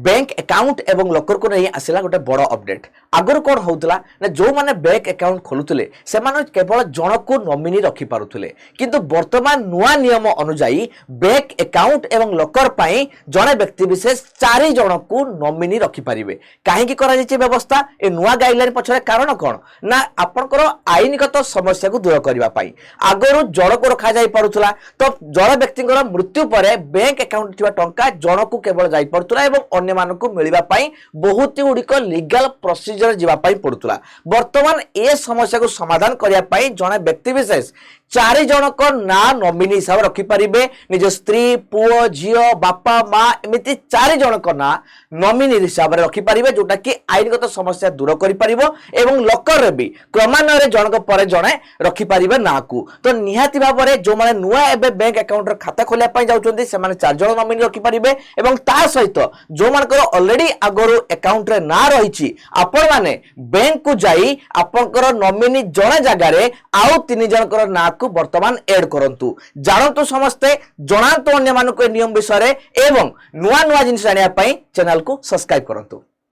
Bank account एवं लकर को नहीं आसला गोटे बड़ अपडेट आगर कौन होता ना जो मैंने बैंक अकाउंट खोलुले से केवल जन को नॉमिनी रखी पारुले किंतु वर्तमान नुआ नियम अनुजाई बैंक अकाउंट एवं लकर पाई जड़े व्यक्ति विशेष 4 जन को नॉमिनी रखी पारिबे काहेकि करा जायछि व्यवस्था ए नुआ गाइडलाइन पछरे कारण कौन ना आपनकर आईनगत समस्या को दूर करबा पाई आगरु जड़ को रखा जाय पारुथला तो जड़ व्यक्तिଙ୍କର मृत्यु पर बैंक अकाउंट थिबा टंका जन को केवल जाय पारुथला एवं अन्य मानक मिलवा पाई बहुत गुड़िक लीगल प्रोसीजर जीवाई पड़ूला वर्तमान ए समस्या को समाधान करने जड़े व्यक्ति विशेष 4 जनक ना नॉमिनी हिसाब रखिपारे निज स्त्री पुओ झील बापा माँ एमती 4 जनक ना नॉमिनी हिसाब से रखिपारे जोटा कि आईनगत समस्या दूर कर लकर भी क्रमान्वय जनक पर जड़े रखिपारे ना को तो निहाती भाव में जो मैंने नुआ एबे बैंक अकाउंट खाता खोलिया जाउछन्ती से 4 जन नॉमिनी रखिपारे ता सहित जो ऑलरेडी आगरो अकाउंट रे ना रही आपण माने बैंक को जाई आपनकर नॉमिनी जणे जगह रे आउ 3 जनकर ना को वर्तमान ऐड करंतु जानंतु समस्ते जणांतु अन्य मानको नियम विषय रे एवं नुआ नुआ जिनिस जानिया पई चैनल को सब्सक्राइब करंतु।